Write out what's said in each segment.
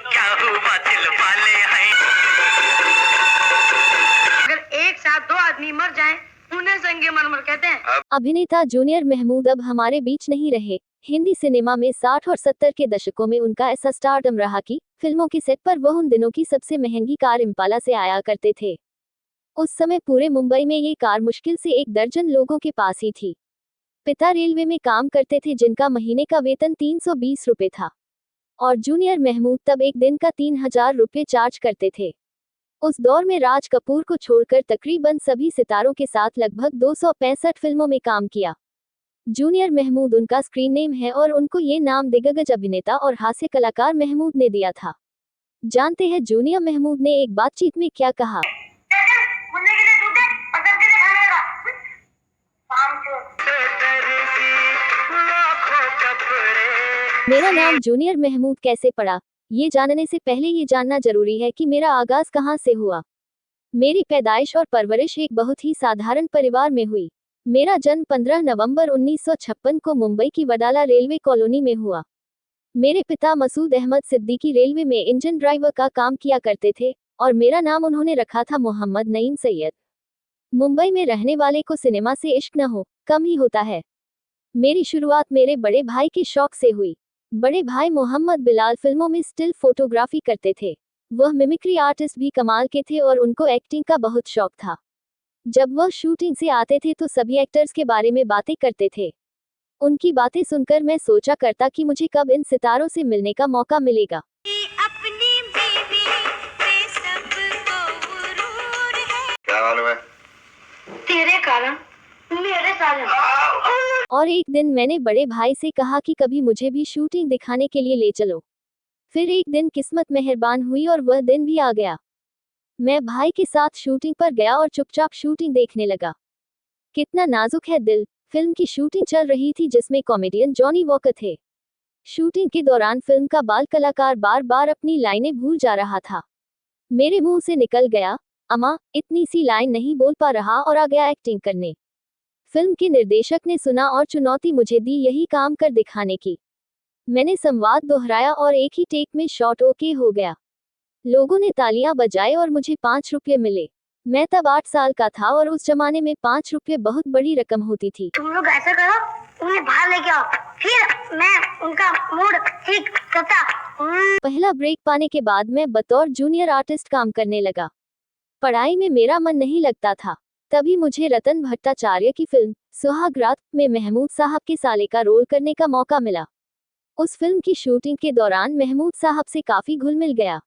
क्या हुआ दिल वाले हैं। अगर एक साथ दो आदमी मर जाएं, उन्हें संगे मरमर कहते हैं। अभिनेता जूनियर महमूद अब हमारे बीच नहीं रहे। हिंदी सिनेमा में 60 और 70 के दशकों में उनका ऐसा स्टारडम रहा कि फिल्मों के सेट पर वह उन दिनों की सबसे महंगी कार इम्पाला से आया करते थे। उस समय पूरे मुंबई में ये कार मुश्किल से 1 दर्जन लोगों के पास ही थी। पिता रेलवे में काम करते थे, जिनका महीने का वेतन 320 रुपये था, और जूनियर महमूद तब एक दिन का 3000 रुपये चार्ज करते थे। उस दौर में राज कपूर को छोड़कर तकरीबन सभी सितारों के साथ लगभग 265 फिल्मों में काम किया। जूनियर महमूद उनका स्क्रीन नेम है और उनको ये नाम दिग्गज अभिनेता और हास्य कलाकार महमूद ने दिया था। जानते हैं जूनियर महमूद ने एक बातचीत में क्या कहा। मेरा नाम जूनियर महमूद कैसे पड़ा, ये जानने से पहले ये जानना जरूरी है कि मेरा आगाज कहाँ से हुआ। मेरी पैदाइश और परवरिश एक बहुत ही साधारण परिवार में हुई। मेरा जन्म 15 नवंबर 1956 को मुंबई की वडाला रेलवे कॉलोनी में हुआ। मेरे पिता मसूद अहमद सिद्दीकी रेलवे में इंजन ड्राइवर का काम किया करते थे और मेरा नाम उन्होंने रखा था मोहम्मद नईम सैयद। मुंबई में रहने वाले को सिनेमा से इश्क न हो, कम ही होता है। मेरी शुरुआत मेरे बड़े भाई के शौक से हुई। बड़े भाई मोहम्मद बिलाल फिल्मों में स्टिल फोटोग्राफी करते थे। वह मिमिक्री आर्टिस्ट भी कमाल के थे और उनको एक्टिंग का बहुत शौक था। जब वह शूटिंग से आते थे तो सभी एक्टर्स के बारे में बातें करते थे। उनकी बातें सुनकर मैं सोचा करता कि मुझे कब इन सितारों से मिलने का मौका मिलेगा। क्या मालूम है? तेरे कारण मेरे साथ। और एक दिन मैंने बड़े भाई से कहा कि कभी मुझे भी शूटिंग दिखाने के लिए ले चलो। फिर एक दिन किस्मत मेहरबान हुई और वह दिन भी आ गया। मैं भाई के साथ शूटिंग पर गया और चुपचाप शूटिंग देखने लगा। कितना नाजुक है दिल फिल्म की शूटिंग चल रही थी, जिसमें कॉमेडियन जॉनी वॉकर थे। शूटिंग के दौरान फिल्म का बाल कलाकार बार बार अपनी लाइनें भूल जा रहा था। मेरे मुंह से निकल गया, अम्मा इतनी सी लाइन नहीं बोल पा रहा, और आ गया एक्टिंग करने। फिल्म के निर्देशक ने सुना और चुनौती मुझे दी यही काम कर दिखाने की। मैंने संवाद दोहराया और एक ही टेक में शॉट ओके हो गया। लोगों ने तालियां बजाए और मुझे 5 रुपये मिले। मैं तब 8 साल का था और उस जमाने में 5 रुपये बहुत बड़ी रकम होती थी। तुम लोग ऐसा करो, उन्हें बाहर लेके आओ, फिर मैं उनका मूड ठीक करता। पहला ब्रेक पाने के बाद मैं बतौर जूनियर आर्टिस्ट काम करने लगा। पढ़ाई में मेरा मन नहीं लगता था। तभी मुझे रतन भट्टाचार्य की फिल्म सुहाग रात में महमूद साहब के साले का रोल करने का मौका मिला। उस फिल्म की शूटिंग के दौरान महमूद साहब से काफी घुल मिल गया।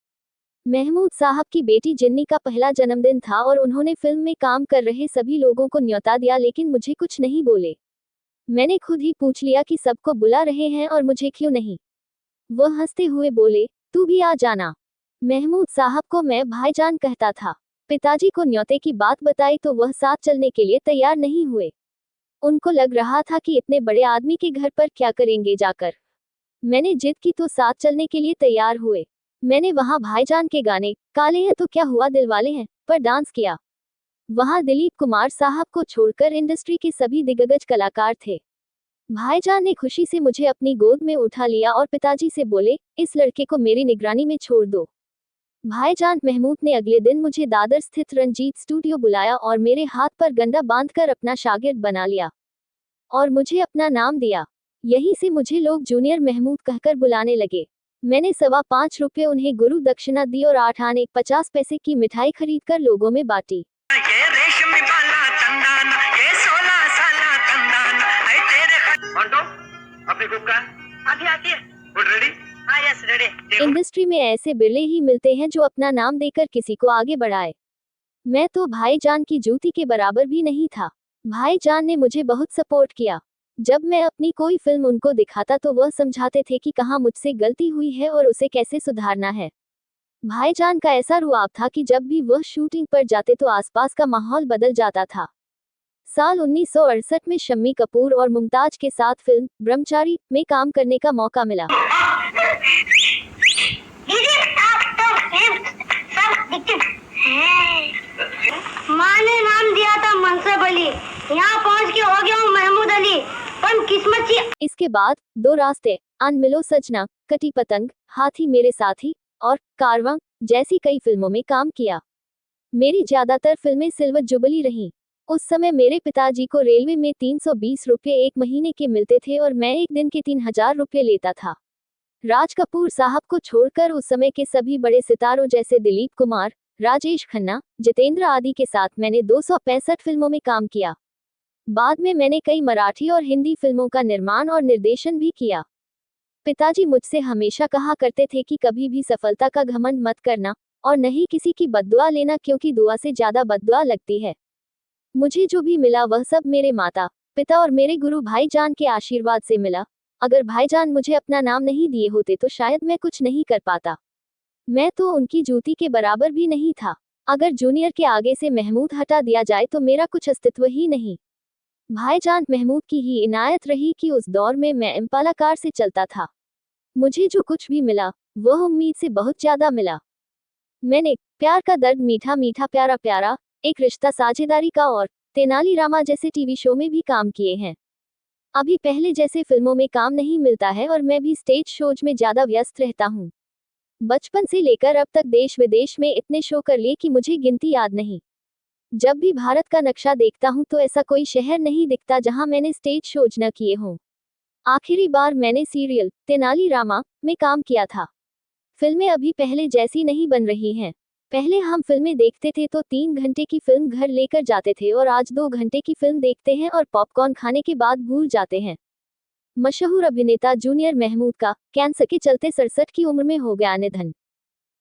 महमूद साहब की बेटी जिन्नी का पहला जन्मदिन था और उन्होंने फिल्म में काम कर रहे सभी लोगों को न्योता दिया, लेकिन मुझे कुछ नहीं बोले। मैंने खुद ही पूछ लिया कि सबको बुला रहे हैं और मुझे क्यों नहीं। वह हंसते हुए बोले, तू भी आ जाना। महमूद साहब को मैं भाईजान कहता था। पिताजी को न्योते की बात बताई तो वह साथ चलने के लिए तैयार नहीं हुए। उनको लग रहा था कि इतने बड़े आदमी के घर पर क्या करेंगे जाकर। मैंने जिद की तो साथ चलने के लिए तैयार हुए। मैंने वहां भाईजान के गाने काले हैं तो क्या हुआ दिलवाले हैं पर डांस किया। वहां दिलीप कुमार साहब को छोड़कर इंडस्ट्री के सभी दिग्गज कलाकार थे। भाईजान ने खुशी से मुझे अपनी गोद में उठा लिया और पिताजी से बोले, इस लड़के को मेरी निगरानी में छोड़ दो। भाईजान महमूद ने अगले दिन मुझे दादर स्थित रंजीत स्टूडियो बुलाया और मेरे हाथ पर गंदा बांधकर अपना शागिर्द बना लिया और मुझे अपना नाम दिया। यहीं से मुझे लोग जूनियर महमूद कहकर बुलाने लगे। मैंने 5.25 रुपये उन्हें गुरु दक्षिणा दी और 8 आने 50 पैसे की मिठाई खरीदकर लोगों में बांटी। ये रेशमी वाला चंदन, ये 16 साला चंदन, ऐ तेरे मंटो, अपनी कुक का अभी आती है। Good ready? हाँ यस रेडी। इंडस्ट्री में ऐसे बिरले ही मिलते हैं जो अपना नाम देकर किसी को आगे बढ़ाए। मैं तो भाईजान की जूती के बराबर भी नहीं था। भाईजान ने मुझे बहुत सपोर्ट किया। जब मैं अपनी कोई फिल्म उनको दिखाता तो वह समझाते थे कि कहाँ मुझसे गलती हुई है और उसे कैसे सुधारना है। भाईजान का ऐसा रुआब था कि जब भी वह शूटिंग पर जाते तो आसपास का माहौल बदल जाता था। साल 1968 में शम्मी कपूर और मुमताज के साथ फिल्म ब्रह्मचारी में काम करने का मौका मिला। माँ ने नाम दिया था मनसब अली, यहाँ पहुँच के हो गया हूँ महमूद अली। पर किस्मत की। इसके बाद 2 रास्ते, अन मिलो सजना, कटी पतंग, हाथी मेरे साथी और कारवां जैसी कई फिल्मों में काम किया। मेरी ज्यादातर फिल्में सिल्वर जुबली रहीं। उस समय मेरे पिताजी को रेलवे में 320 रुपये एक महीने के मिलते थे और मैं एक दिन के 3000 रुपये लेता था। राज कपूर साहब को छोड़कर उस समय के सभी बड़े सितारों जैसे दिलीप कुमार, राजेश खन्ना, जितेंद्र आदि के साथ मैंने 265 फिल्मों में काम किया। बाद में मैंने कई मराठी और हिंदी फिल्मों का निर्माण और निर्देशन भी किया। पिताजी मुझसे हमेशा कहा करते थे कि कभी भी सफलता का घमंड मत करना और न ही किसी की बद्दुआ लेना, क्योंकि दुआ से ज्यादा बद्दुआ लगती है। मुझे जो भी मिला वह सब मेरे माता पिता और मेरे गुरु भाईजान के आशीर्वाद से मिला। अगर भाईजान मुझे अपना नाम नहीं दिए होते तो शायद मैं कुछ नहीं कर पाता। मैं तो उनकी जूती के बराबर भी नहीं था। अगर जूनियर के आगे से महमूद हटा दिया जाए तो मेरा कुछ अस्तित्व ही नहीं। भाईजान महमूद की ही इनायत रही कि उस दौर में मैं इम्पाला कार से चलता था। मुझे जो कुछ भी मिला वह उम्मीद से बहुत ज्यादा मिला। मैंने प्यार का दर्द मीठा मीठा प्यारा प्यारा, एक रिश्ता साझेदारी का और तेनालीरामा जैसे टीवी शो में भी काम किए हैं। अभी पहले जैसे फिल्मों में काम नहीं मिलता है और मैं भी स्टेज शोज में ज्यादा व्यस्त रहता हूँ। बचपन से लेकर अब तक देश विदेश में इतने शो कर लिए कि मुझे गिनती याद नहीं। जब भी भारत का नक्शा देखता हूँ तो ऐसा कोई शहर नहीं दिखता जहाँ मैंने स्टेज शोज न किए हों। आखिरी बार मैंने सीरियल तेनालीरामा में काम किया था। फिल्में अभी पहले जैसी नहीं बन रही हैं। पहले हम फिल्में देखते थे तो 3 घंटे की फिल्म घर लेकर जाते थे और आज 2 घंटे की फिल्म देखते हैं और पॉपकॉर्न खाने के बाद भूल जाते हैं। मशहूर अभिनेता जूनियर महमूद का कैंसर के चलते 67 की उम्र में हो गया निधन।